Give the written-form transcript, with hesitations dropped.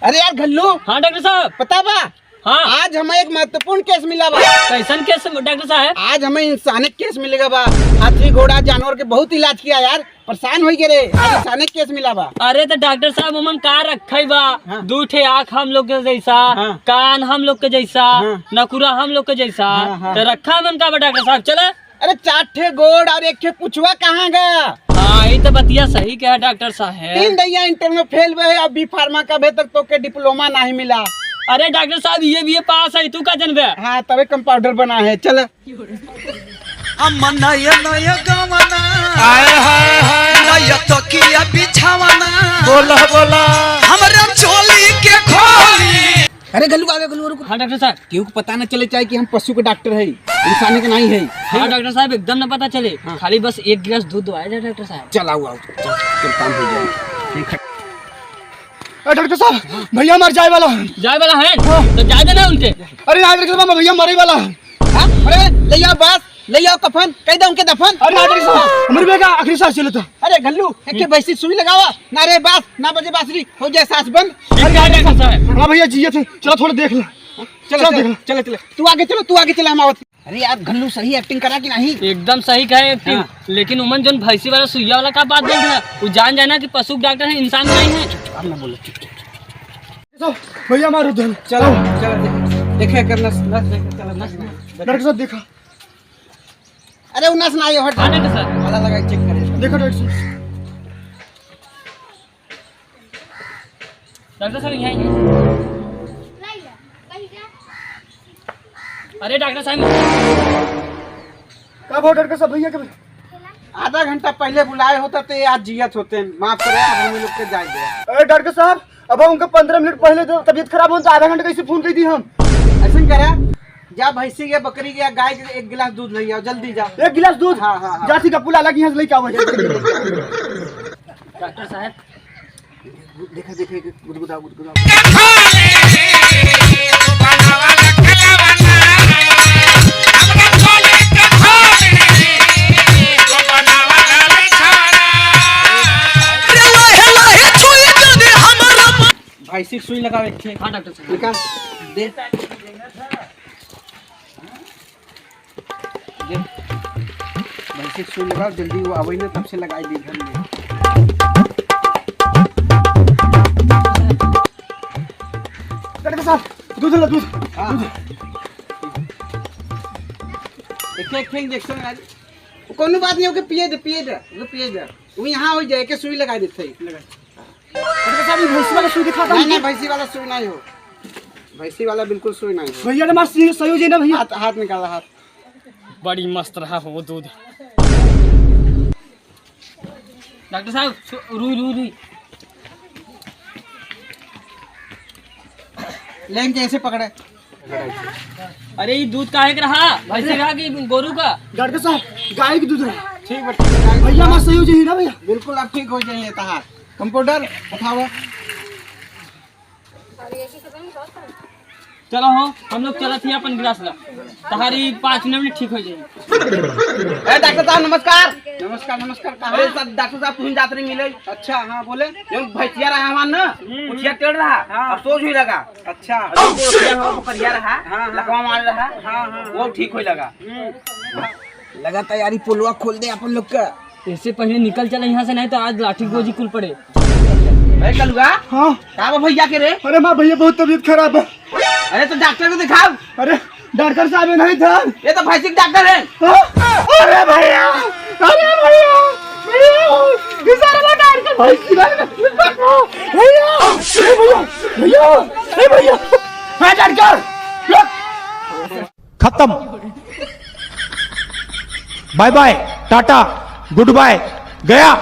अरे यार घल्लू। हाँ डॉक्टर साहब। पता बा? हाँ आज हमें एक महत्वपूर्ण केस मिला बा। कैसन केस डॉक्टर साहब? आज हमें इंसानिक केस मिलेगा बा। हाथी घोड़ा जानवर के बहुत इलाज किया यार, परेशान हो गए रे। आज इंसानिक केस मिला बा। अरे तो डॉक्टर साहब उमन का रखे बा? हाँ। दू ठे आँख हम लोग के जैसा, हाँ। कान हम लोग के जैसा, हाँ। नकुरा हम लोग के जैसा, हाँ, हाँ। तो रखा मन का बा डॉक्टर साहब? चला। अरे 4 ठे गोड़ और 1 ठे पुछवा कहाँ गया? हाँ ये तो बतिया सही कहा डॉक्टर साहब। 3 दैया इंटर में फेल हुए है, अब बी फार्मा का अभी तक तो के डिप्लोमा नहीं मिला। अरे डॉक्टर साहब ये भी पास है, तू का जनबे? हाँ तबे कंपाउंडर बना है। चल बोला बोला हमरा चोली के खोली। अरे गलू आगे गलू रुको। हाँ डॉक्टर साहब। क्यों को पता न चले चाहे कि हम पशु के डॉक्टर है, इंसानी के नहीं है। हाँ डॉक्टर साहब एकदम न पता चले। हाँ। खाली बस 1 गिलास दूध आया जाए डॉक्टर साहब। चल आओ चल काम हो जाए। डॉक्टर साहब भैया मर जाए वाला। जाए वाला है तो जाए देना उनके। अरे डॉक्टर साहब भैया मरे वाला। हाँ? अरे ले आओ बस, ले आओ कफन, कह दो उनके दफन। अरे डॉक्टर साहब हमारे भैया का आखिरी सांस चला था। अरे गल्लू एक वैसी सुई लगावा ना रे, बास ना बजे बांसुरी हो जाए सांस बंद। डॉक्टर साहब हाँ भैया जिये थे, चलो थोड़ा देख ले। चलो देख लो। चलो चलो तू आगे चलो, तू आगे चला हम आवत। अरे यार गल्लू सही एक्टिंग करा कि नहीं? एकदम सही कहे एक्टिंग। हाँ। लेकिन उमन जोन भैंसी वाला सुइया वाला का बात बोल रहा है, वो जान जाना कि पशु डॉक्टर है, इंसान नहीं है। अब ना बोलो चुप चुप। भैया मारो धन। चलो चलो देखे कर नस चलो नस। डॉक्टर साहब देखा, अरे नस ना आयो हट। हाँ डॉक्टर साहब। वाला लगा चेक करे। देखा डॉक्टर साहब। डॉक्टर साहब यहाँ आइए। अरे डॉक्टर साहब कब हो डॉक्टर साहब भैया के? आधा घंटा पहले बुलाए होता तो ये आज जियत होते। माफ करे अब हम लोग के जाए गया। अरे डॉक्टर साहब अब उनका 15 मिनट पहले तो तबीयत खराब हो तो आधा घंटा कैसे फोन कर दी हम? ऐसा करा जा भैंसी के बकरी के गाय के 1 गिलास दूध ले आओ, जल्दी जा। 1 गिलास दूध। हाँ, हाँ, हाँ। जा ठीक है पुला लगी यहाँ से लेके आओ। डॉक्टर साहब देखा देखे गुदगुदा गुदगुदा। भैंसी सुई लगावे थे। हाँ डॉक्टर साहब। निकाल दे दे भैंसी सुई लगाओ जल्दी, वो आवे ना तब से लगाई दी घर में। डॉक्टर साहब दूध ला दूध। एक इंजेक्शन आज कोनो बात नहीं, ओके पिए दे वो यहाँ हो जाए के सुई लगा देते। डॉक्टर साहब ये भैंसी वाला सुई दिखाता नहीं हूँ। नहीं भैंसी वाला सुई नहीं हो, भैंसी वाला बिल्कुल सुई नहीं हो। भैया ने मार सही हो जाए ना भैया। हाथ निकाला हाथ। बड़ी मस्त रहा वो दूध। डॉक्टर साहब रुई लेकिन कैसे पकड़े? अरे ये दूध काहे का रहा? भैंसी का कि गोरू का? डॉक्टर साहब गाय की दूध है। ठीक बच्चा भैया मार सही हो जाए ना भैया। बिल्कुल आप ठीक हो जाइए। तहार कंप्यूटर उठाओ। चलो हो हम लोग चला थी अपन गिलास ला, तहारी 5 मिनट में ठीक हो जाएगी। डॉक्टर साहब नमस्कार। नमस्कार नमस्कार। अरे डॉक्टर साहब तुम जाते नहीं मिले? अच्छा हाँ बोले। भैंसिया रहा हमार ना, उठिया टेढ़ रहा अब सोच ही लगा। अच्छा बकरिया रहा लकवा मार रहा। वो ठीक हो लगा। लगा तैयारी पुलवा खोल दे अपन लोग का। इससे पहले निकल चला यहाँ से, नहीं तो आज लाठी गोजी कुल पड़े। कलुआ हाँ का भैया के रे? अरे माँ भैया बहुत तबीयत खराब है। अरे तो डॉक्टर को दिखाओ। अरे डॉक्टर साहब नहीं था। ये तो भैंसी के डॉक्टर है। अरे भैया ये सारा डॉक्टर भैंसी वाला भैया डॉक्टर खत्म। Bye bye tata good bye गया।